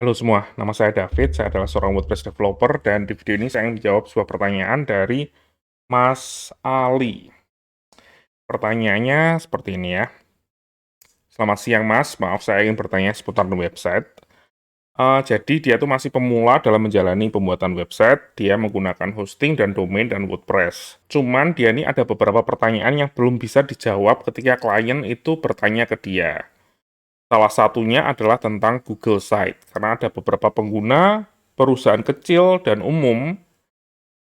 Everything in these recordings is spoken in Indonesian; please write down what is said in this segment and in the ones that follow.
Halo semua, nama saya David, saya adalah seorang WordPress developer, dan di video ini saya ingin menjawab sebuah pertanyaan dari Mas Ali. Pertanyaannya seperti ini ya. Selamat siang Mas, maaf saya ingin bertanya seputar website. Jadi dia tuh masih pemula dalam menjalani pembuatan website, dia menggunakan hosting dan domain dan WordPress. Cuman dia ini ada beberapa pertanyaan yang belum bisa dijawab ketika klien itu bertanya ke dia. Salah satunya adalah tentang Google Site, karena ada beberapa pengguna, perusahaan kecil dan umum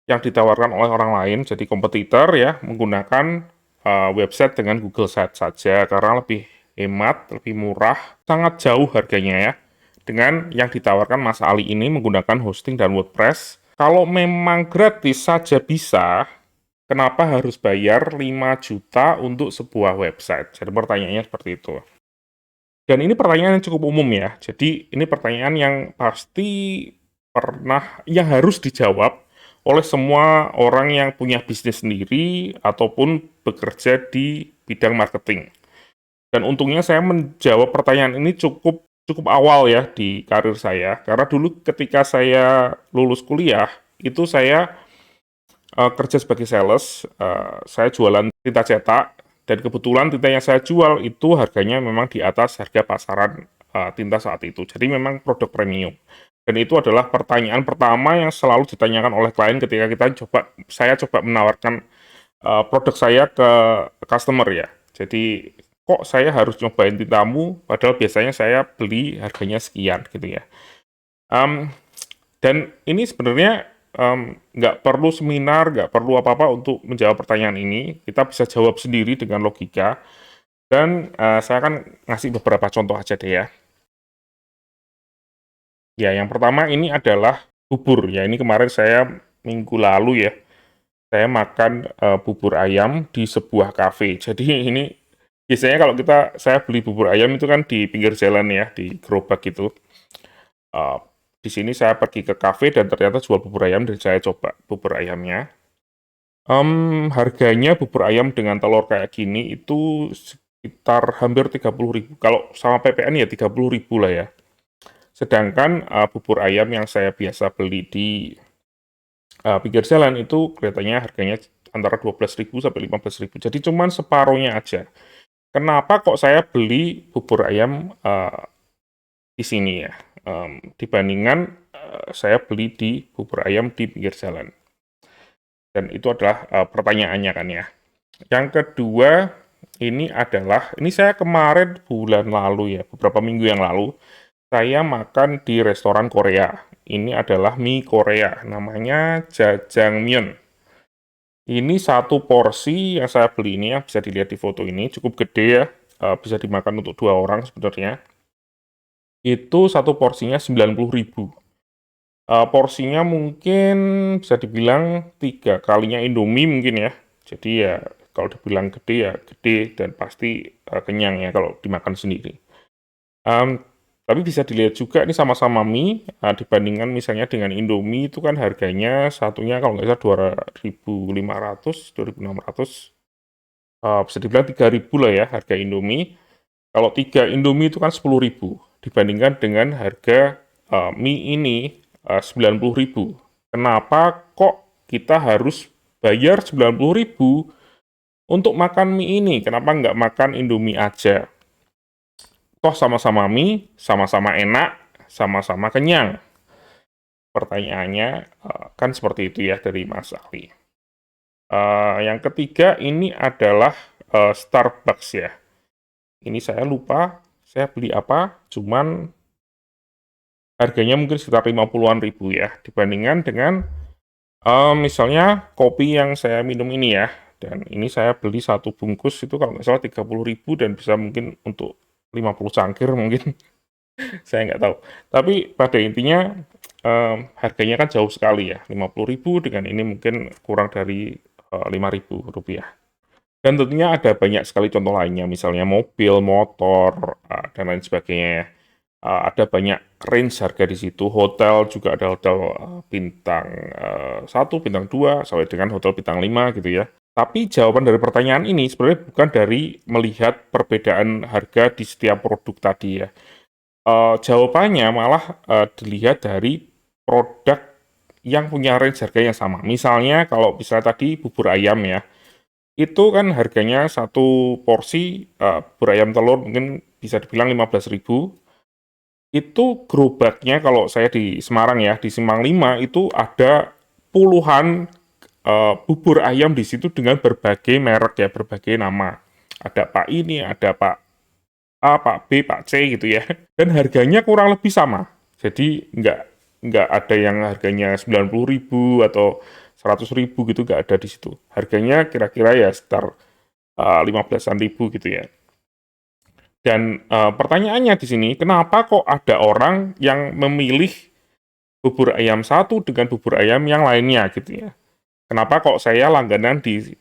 yang ditawarkan oleh orang lain, jadi kompetitor ya, menggunakan website dengan Google Site saja, karena lebih hemat, lebih murah, sangat jauh harganya ya, dengan yang ditawarkan Mas Ali ini menggunakan hosting dan WordPress. Kalau memang gratis saja bisa, kenapa harus bayar 5 juta untuk sebuah website? Jadi pertanyaannya seperti itu. Dan ini pertanyaan yang cukup umum ya. Jadi ini pertanyaan yang pasti yang harus dijawab oleh semua orang yang punya bisnis sendiri ataupun bekerja di bidang marketing. Dan untungnya saya menjawab pertanyaan ini cukup cukup awal ya di karir saya, karena dulu ketika saya lulus kuliah, itu saya kerja sebagai sales, saya jualan tinta cetak, dan kebetulan tinta yang saya jual itu harganya memang di atas harga pasaran tinta saat itu. Jadi memang produk premium. Dan itu adalah pertanyaan pertama yang selalu ditanyakan oleh klien ketika saya coba menawarkan produk saya ke customer ya. Jadi, kok saya harus nyobain tintamu, padahal biasanya saya beli harganya sekian gitu ya. Um, dan ini sebenarnya nggak perlu seminar, nggak perlu apa-apa untuk menjawab pertanyaan ini. Kita bisa jawab sendiri dengan logika. Dan saya akan ngasih beberapa contoh aja deh ya. Ya, yang pertama ini adalah bubur. Ya, ini kemarin saya minggu lalu ya, saya makan bubur ayam di sebuah kafe. Jadi ini biasanya kalau saya beli bubur ayam itu kan di pinggir jalan ya, di gerobak gitu. Uh, di sini saya pergi ke kafe dan ternyata jual bubur ayam dan saya coba bubur ayamnya. Harganya bubur ayam dengan telur kayak gini itu sekitar hampir 30.000. Kalau sama PPN ya 30.000 lah ya. Sedangkan bubur ayam yang saya biasa beli di pinggir jalan itu kelihatannya harganya antara 12.000 sampai 15.000. Jadi cuman separuhnya aja. Kenapa kok saya beli bubur ayam di sini ya, dibandingkan saya beli di bubur ayam di pinggir jalan. Dan itu adalah pertanyaannya kan ya. Yang kedua, ini saya kemarin bulan lalu ya, beberapa minggu yang lalu, saya makan di restoran Korea. Ini adalah mie Korea, namanya Jajangmyeon. Ini satu porsi yang saya beli ini ya, bisa dilihat di foto ini, cukup gede ya, bisa dimakan untuk 2 orang sebenarnya. Itu satu porsinya 90.000. Porsinya mungkin bisa dibilang 3 kalinya Indomie mungkin ya. Jadi ya kalau dibilang gede ya gede dan pasti kenyang ya kalau dimakan sendiri. Mmm, tapi bisa dilihat juga ini sama-sama mie, dibandingkan misalnya dengan Indomie itu kan harganya satunya kalau nggak salah 2.500, 2.600, bisa dibilang 3.000 lah ya harga Indomie. Kalau 3 Indomie itu kan 10.000, dibandingkan dengan harga mie ini 90.000. Kenapa kok kita harus bayar 90.000 untuk makan mie ini? Kenapa nggak makan Indomie aja? Toh sama-sama mie, sama-sama enak, sama-sama kenyang. Pertanyaannya kan seperti itu ya dari Mas Ali. Yang ketiga ini adalah Starbucks ya. Ini saya lupa saya beli apa, cuman harganya mungkin sekitar 50-an ribu ya, dibandingkan dengan misalnya kopi yang saya minum ini ya, dan ini saya beli satu bungkus itu kalau nggak salah 30.000 dan bisa mungkin untuk 50 cangkir mungkin, saya nggak tahu. Tapi pada intinya harganya kan jauh sekali ya, 50.000 dengan ini mungkin kurang dari 5.000 rupiah. Dan tentunya ada banyak sekali contoh lainnya, misalnya mobil, motor, dan lain sebagainya ya. Ada banyak range harga di situ, hotel juga ada hotel bintang 1, bintang 2, sampai dengan hotel bintang 5 gitu ya. Tapi jawaban dari pertanyaan ini sebenarnya bukan dari melihat perbedaan harga di setiap produk tadi ya. Jawabannya malah dilihat dari produk yang punya range harga yang sama. Misalnya kalau misalnya tadi bubur ayam ya, itu kan harganya satu porsi bubur ayam telur mungkin bisa dibilang 15.000. Itu gerobaknya kalau saya di Semarang ya, di Simpang 5 itu ada puluhan bubur ayam di situ dengan berbagai merek ya, berbagai nama. Ada Pak ini, ada Pak A, Pak B, Pak C gitu ya. Dan harganya kurang lebih sama. Jadi nggak ada yang harganya 90.000 atau 100.000 gitu, nggak ada di situ. Harganya kira-kira ya sekitar 15-an ribu gitu ya. Dan pertanyaannya di sini, kenapa kok ada orang yang memilih bubur ayam satu dengan bubur ayam yang lainnya gitu ya? Kenapa kok saya langganan di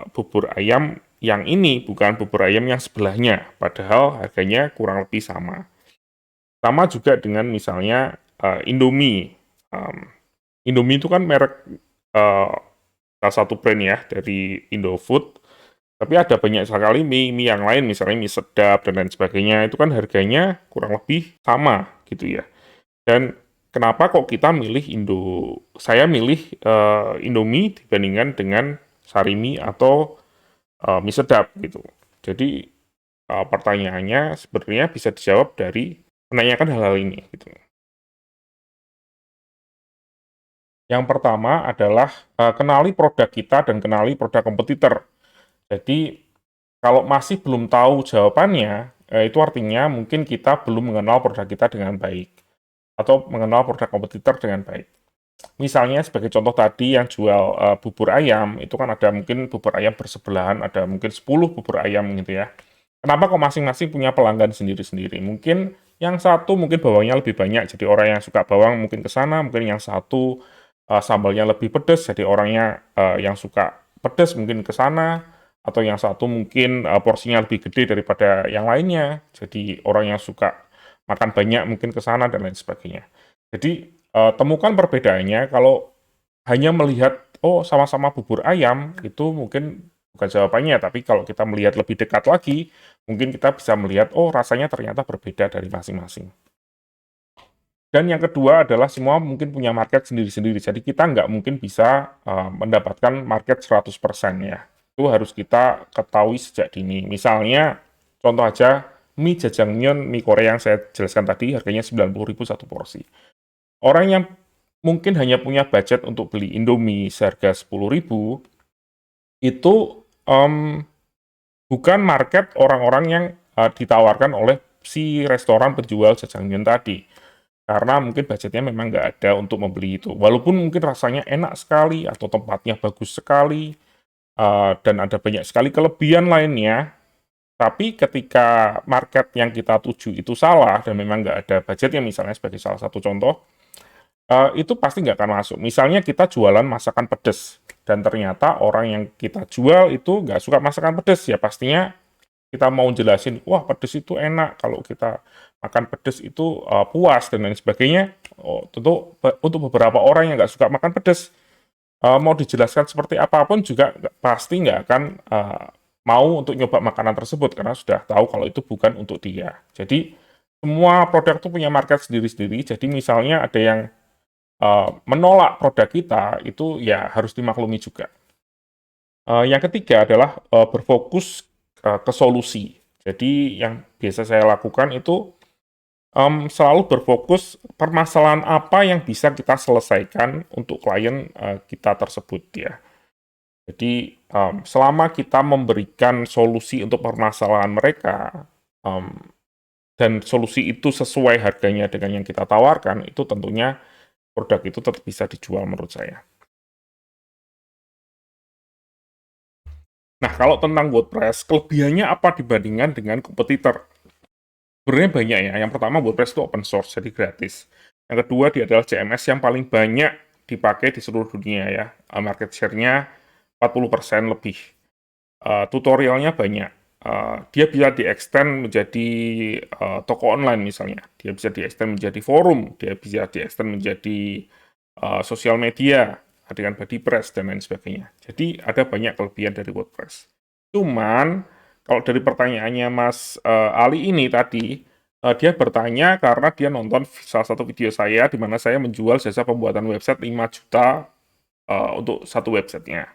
bubur ayam yang ini, bukan bubur ayam yang sebelahnya, padahal harganya kurang lebih sama. Sama juga dengan misalnya Indomie. Indomie itu kan merek salah satu brand ya dari Indofood, tapi ada banyak sekali mie yang lain, misalnya mie sedap dan lain sebagainya, itu kan harganya kurang lebih sama gitu ya. Dan kenapa kok kita milih saya milih Indomie dibandingkan dengan Sarimi atau mie sedap gitu. Jadi pertanyaannya sebenarnya bisa dijawab dari menanyakan hal-hal ini gitu. Yang pertama adalah kenali produk kita dan kenali produk kompetitor. Jadi kalau masih belum tahu jawabannya, itu artinya mungkin kita belum mengenal produk kita dengan baik atau mengenal produk kompetitor dengan baik. Misalnya sebagai contoh tadi yang jual bubur ayam, itu kan ada mungkin bubur ayam bersebelahan, ada mungkin 10 bubur ayam gitu ya. Kenapa kok masing-masing punya pelanggan sendiri-sendiri? Mungkin yang satu mungkin bawangnya lebih banyak, jadi orang yang suka bawang mungkin ke sana, mungkin yang satu sambalnya lebih pedas, jadi orangnya yang suka pedas mungkin ke sana, atau yang satu mungkin porsinya lebih gede daripada yang lainnya, jadi orang yang suka makan banyak mungkin ke sana dan lain sebagainya. Jadi temukan perbedaannya. Kalau hanya melihat, oh sama-sama bubur ayam, itu mungkin bukan jawabannya, tapi kalau kita melihat lebih dekat lagi, mungkin kita bisa melihat, oh rasanya ternyata berbeda dari masing-masing. Dan yang kedua adalah semua mungkin punya market sendiri-sendiri, jadi kita nggak mungkin bisa mendapatkan market 100% ya. Itu harus kita ketahui sejak dini. Misalnya, contoh aja, mie jajangmyeon, mie Korea yang saya jelaskan tadi, harganya 90.000 satu porsi. Orang yang mungkin hanya punya budget untuk beli Indomie seharga 10.000, itu bukan market orang-orang yang ditawarkan oleh si restoran penjual jajangmyeon tadi. Karena mungkin budgetnya memang nggak ada untuk membeli itu. Walaupun mungkin rasanya enak sekali, atau tempatnya bagus sekali, dan ada banyak sekali kelebihan lainnya, tapi ketika market yang kita tuju itu salah, dan memang nggak ada budgetnya, misalnya sebagai salah satu contoh, itu pasti nggak akan masuk. Misalnya kita jualan masakan pedas, dan ternyata orang yang kita jual itu nggak suka masakan pedas, ya pastinya kita mau jelasin, wah pedas itu enak, kalau kita makan pedas itu puas, dan lain sebagainya. Oh, tentu untuk beberapa orang yang nggak suka makan pedas, mau dijelaskan seperti apapun juga pasti nggak akan mau untuk nyoba makanan tersebut, karena sudah tahu kalau itu bukan untuk dia. Jadi, semua produk itu punya market sendiri-sendiri, jadi misalnya ada yang menolak produk kita, itu ya harus dimaklumi juga. Yang ketiga adalah berfokus ke solusi. Jadi yang biasa saya lakukan itu selalu berfokus permasalahan apa yang bisa kita selesaikan untuk klien kita tersebut ya. Jadi selama kita memberikan solusi untuk permasalahan mereka, em, dan solusi itu sesuai harganya dengan yang kita tawarkan, itu tentunya produk itu tetap bisa dijual menurut saya. Nah, kalau tentang WordPress, kelebihannya apa dibandingkan dengan kompetitor? Sebenarnya banyak ya. Yang pertama, WordPress itu open source, jadi gratis. Yang kedua, dia adalah CMS yang paling banyak dipakai di seluruh dunia ya. Market share-nya 40% lebih. Tutorialnya banyak. Dia bisa di-extend menjadi toko online misalnya. Dia bisa di-extend menjadi forum. Dia bisa di-extend menjadi sosial media dengan BuddyPress dan lain sebagainya. Jadi ada banyak kelebihan dari WordPress. Cuman kalau dari pertanyaannya Mas Ali ini tadi, Dia bertanya karena dia nonton salah satu video saya di mana saya menjual jasa pembuatan website 5 juta untuk satu websitenya.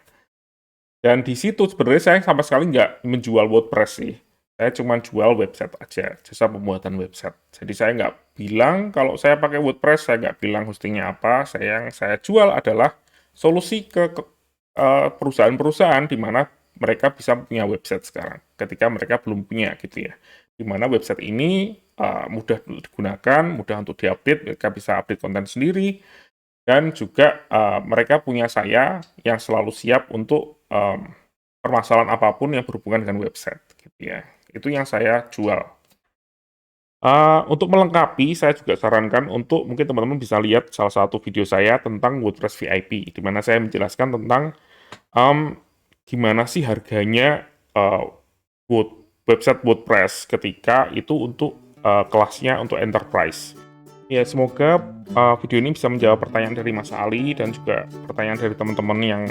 Dan di situ sebenarnya saya sama sekali nggak menjual WordPress sih. Saya cuma jual website aja, jasa pembuatan website. Jadi saya nggak bilang kalau saya pakai WordPress, saya nggak bilang hostingnya apa. Yang saya jual adalah solusi ke perusahaan-perusahaan di mana mereka bisa punya website sekarang, ketika mereka belum punya gitu ya. Di mana website ini mudah digunakan, mudah untuk diupdate, mereka bisa update konten sendiri, dan juga mereka punya saya yang selalu siap untuk permasalahan apapun yang berhubungan dengan website, gitu ya. Itu yang saya jual. Untuk melengkapi, saya juga sarankan untuk mungkin teman-teman bisa lihat salah satu video saya tentang WordPress VIP, di mana saya menjelaskan tentang gimana sih harganya website WordPress ketika itu untuk kelasnya untuk enterprise. Ya, semoga video ini bisa menjawab pertanyaan dari Mas Ali dan juga pertanyaan dari teman-teman yang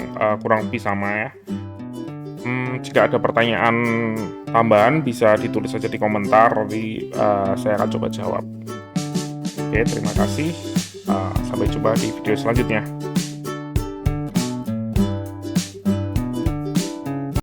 kurang lebih sama ya. Jika ada pertanyaan tambahan bisa ditulis saja di komentar, nanti saya akan coba jawab. Oke, terima kasih. Sampai jumpa di video selanjutnya.